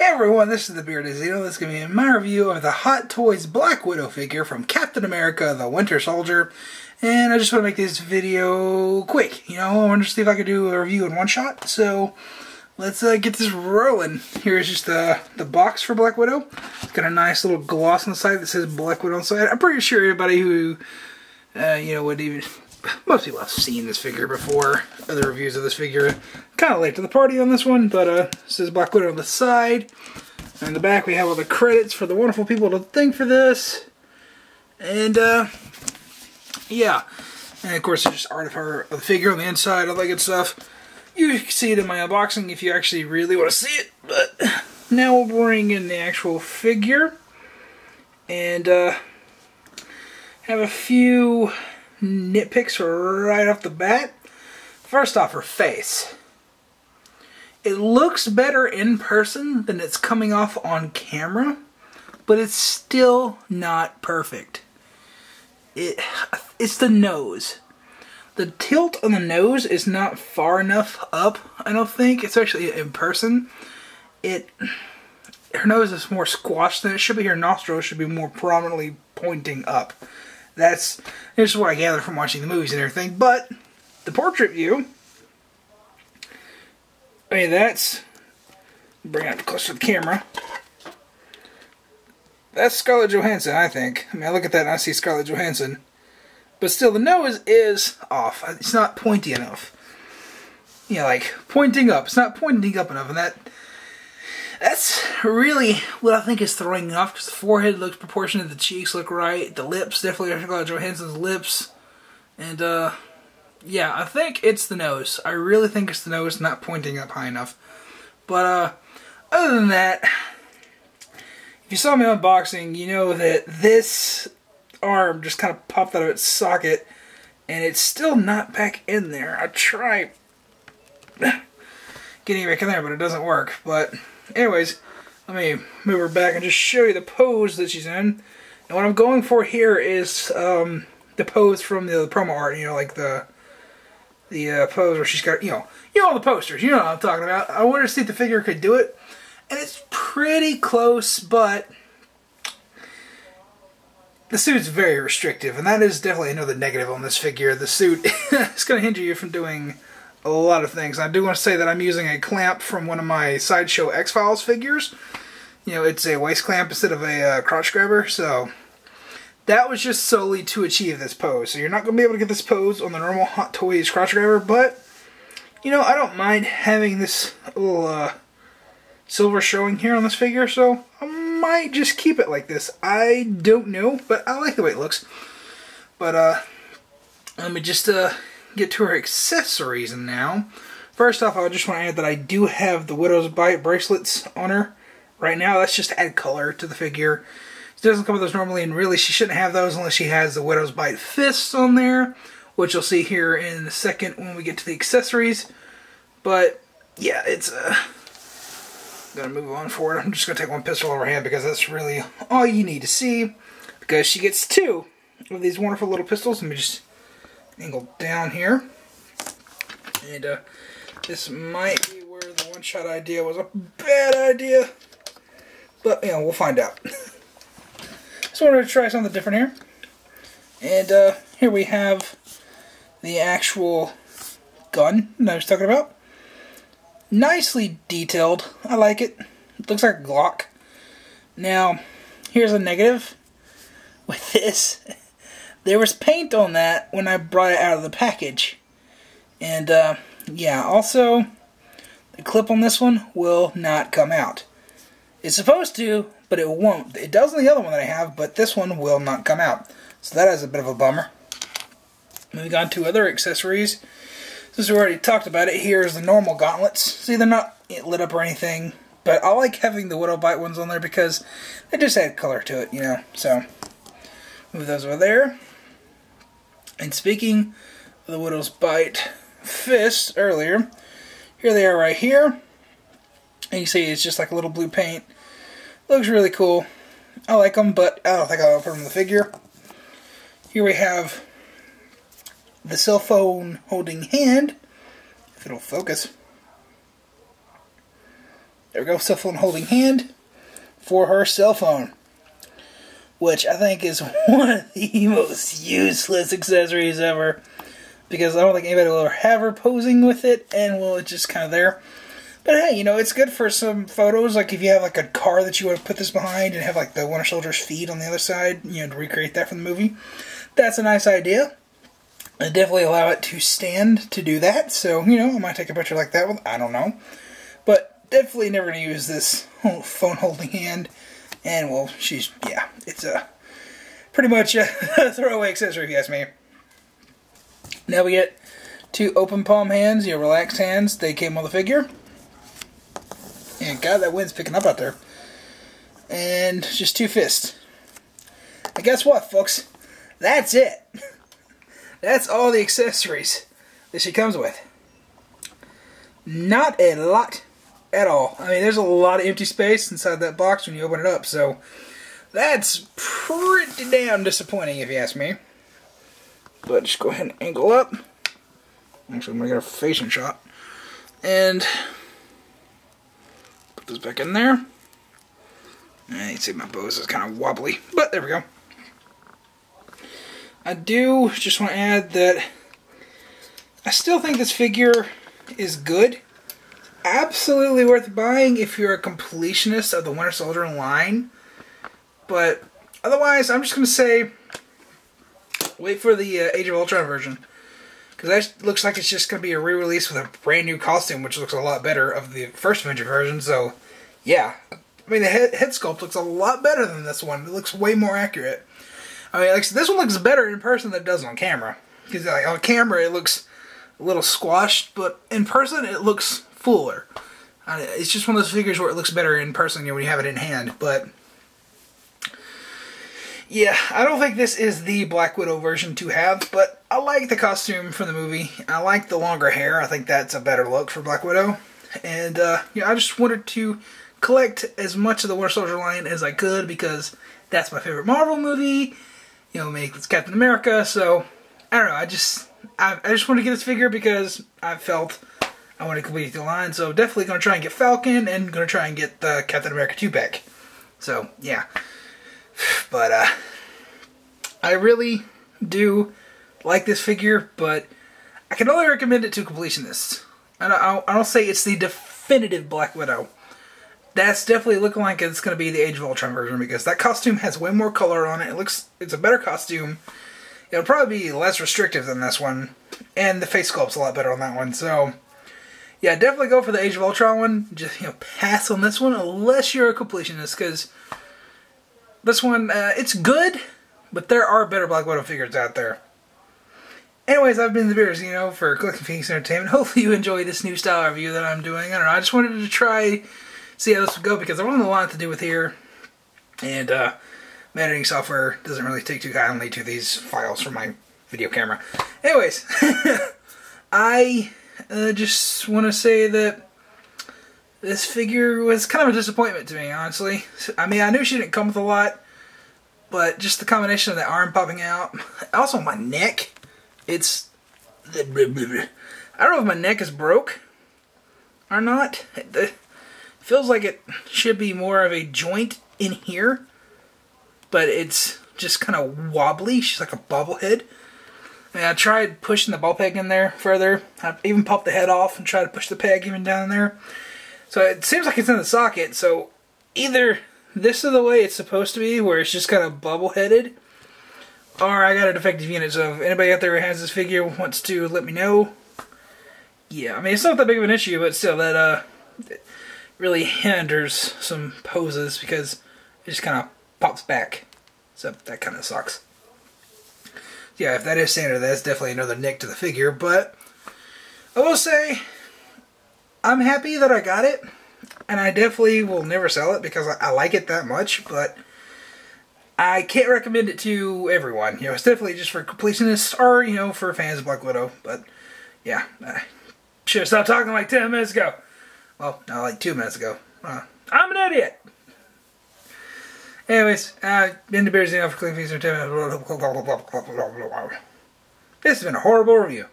Hey everyone, this is the Bearded Zeno. This is going to be my review of the Hot Toys Black Widow figure from Captain America the Winter Soldier. And I just want to make this video quick. I want to see if I can do a review in one shot. So let's get this rolling. Here's just the box for Black Widow. It's got a nice little gloss on the side that says Black Widow on the side. I'm pretty sure everybody who, would even... Most people have seen this figure before. Other reviews of this figure. Kind of late to the party on this one, but it says Black Widow on the side. And in the back we have all the credits for the wonderful people to thank for this. And, yeah. And of course there's just art of the figure on the inside, all that good stuff. You can see it in my unboxing if you actually really want to see it. But now we'll bring in the actual figure. And, have a few nitpicks right off the bat. First off, her face. It looks better in person than it's coming off on camera, but it's still not perfect. It's the nose. The tilt on the nose is not far enough up, I don't think, especially in person. Her nose is more squashed than it should be. Her nostrils should be more prominently pointing up. This is what I gathered from watching the movies and everything. But the portrait view, bring it up close to the camera. That's Scarlett Johansson, I think. I look at that and I see Scarlett Johansson. But still, the nose is off. It's not pointy enough. Like pointing up. It's not pointing up enough, and that's really what I think is throwing me off, because the forehead looks proportionate, the cheeks look right, the lips definitely are Scarlett Johansson's lips, and yeah, I think it's the nose. I really think it's the nose not pointing up high enough. But other than that, if you saw me unboxing, you know that this arm just kind of popped out of its socket, and it's still not back in there. I tried getting it back in there, but it doesn't work. But anyways, let me move her back and just show you the pose that she's in. And what I'm going for here is the pose from the promo art, like the pose where she's got, all the posters, you know what I'm talking about. I wanted to see if the figure could do it, and it's pretty close, but the suit's very restrictive, and that is definitely another negative on this figure. The suit is going to hinder you from doing a lot of things. I do want to say that I'm using a clamp from one of my Sideshow X-Files figures. It's a waist clamp instead of a crotch grabber, so that was just solely to achieve this pose. So you're not going to be able to get this pose on the normal Hot Toys crotch grabber, but, I don't mind having this little silver showing here on this figure, so I might just keep it like this. I don't know, but I like the way it looks. But, let me just get to her accessories now. First off, I just want to add that I do have the Widow's Bite bracelets on her right now. That's just to add color to the figure. It doesn't come with those normally, and really she shouldn't have those unless she has the Widow's Bite fists on there, which you'll see here in a second when we get to the accessories. But yeah, it's gonna move on forward. I'm just gonna take one pistol over her hand because that's really all you need to see, because she gets two of these wonderful little pistols. Let me just angle down here, and this might be where the one-shot idea was a bad idea, but we'll find out. So I wanted to try something different here, and here we have the actual gun that I was talking about. Nicely detailed. I like it. It looks like a Glock. Now, here's a negative with this. There was paint on that when I brought it out of the package. And, yeah, also, the clip on this one will not come out. It's supposed to, but it won't. It does on the other one that I have, but this one will not come out. So that is a bit of a bummer. Moving on to other accessories. Since we already talked about it, here's the normal gauntlets. See, they're not lit up or anything, but I like having the Widow Bite ones on there because they just add color to it, So, move those over there. And speaking of the Widow's Bite fists earlier, here they are right here. And you see it's just like a little blue paint. Looks really cool. I like them, but I don't think I'll put them in the figure. Here we have the cell phone holding hand, if it'll focus. There we go, cell phone holding hand for her cell phone. Which I think is one of the most useless accessories ever. Because I don't think anybody will ever have her posing with it, and well, it's just kind of there. But hey, you know, it's good for some photos, like if you have like a car that you want to put this behind and have like the Winter Soldier's feet on the other side, you know, to recreate that from the movie. That's a nice idea. I definitely allow it to stand to do that, so, you know, I might take a picture like that with, I don't know. But definitely never going to use this phone holding hand, and well, yeah, it's a pretty much a throwaway accessory if you ask me. Now we get 2 open palm hands, you know, relaxed hands. They came on the figure. And God, that wind's picking up out there. And just 2 fists. And guess what, folks? That's it. That's all the accessories that she comes with. Not a lot at all. I mean, there's a lot of empty space inside that box when you open it up, so that's pretty damn disappointing if you ask me. But just go ahead and angle up. Actually, I'm going to get a facing shot. And put this back in there. And you can see my Bose is kind of wobbly, but there we go. I do just want to add that I still think this figure is good. Absolutely worth buying if you're a completionist of the Winter Soldier line. But otherwise, I'm just going to say, wait for the Age of Ultron version. Because that looks like it's just going to be a re-release with a brand new costume, which looks a lot better of the first Avenger version. So, yeah. I mean, the head sculpt looks a lot better than this one. It looks way more accurate. I mean, like, this one looks better in person than it does on camera. Because like, on camera, it looks a little squashed, but in person, it looks fuller. It's just one of those figures where it looks better in person, you know, when you have it in hand. But yeah, I don't think this is the Black Widow version to have, but I like the costume from the movie. I like the longer hair. I think that's a better look for Black Widow. And, you know, I just wanted to collect as much of the Winter Soldier line as I could because that's my favorite Marvel movie. You know, maybe it's Captain America, so I don't know. I just want to get this figure because I felt I want to complete the line. So definitely going to try and get Falcon and going to try and get the Captain America 2-pack. So yeah, but I really do like this figure, but I can only recommend it to completionists. And I don't say it's the definitive Black Widow. That's definitely looking like it's going to be the Age of Ultron version because that costume has way more color on it. It's a better costume. It'll probably be less restrictive than this one. And the face sculpt's a lot better on that one. So, yeah, definitely go for the Age of Ultron one. Just, you know, pass on this one unless you're a completionist because this one, it's good, but there are better Black Widow figures out there. Anyways, I've been the Beers, you know, for Collecting Phoenix Entertainment. Hopefully you enjoy this new style review that I'm doing. I don't know, I just wanted to try, see how this would go because there wasn't a lot to do with here. And, my editing software doesn't really take too kindly to these files from my video camera. Anyways, I just want to say that this figure was kind of a disappointment to me, honestly. I mean, I knew she didn't come with a lot, but just the combination of the arm popping out. Also, my neck. It's... I don't know if my neck is broke or not. It feels like it should be more of a joint in here, but it's just kind of wobbly. She's like a bobblehead. I mean, I tried pushing the ball peg in there further. I even popped the head off and tried to push the peg even down there. So it seems like it's in the socket. So either this is the way it's supposed to be, where it's just kind of bubble-headed, or I got a defective unit. So if anybody out there who has this figure wants to let me know, yeah, I mean, it's not that big of an issue, but still, that it really hinders some poses because it just kind of pops back. So that kind of sucks. Yeah, if that is standard, that's definitely another nick to the figure, but I will say I'm happy that I got it, and I definitely will never sell it because I like it that much, but I can't recommend it to everyone. You know, it's definitely just for completionists or, you know, for fans of Black Widow, but yeah, I should have stopped talking like 10 minutes ago. Well, no, like 2 minutes ago. I'm an idiot! Anyways, been the Bears for Clean Fees Entertainment. This has been a horrible review.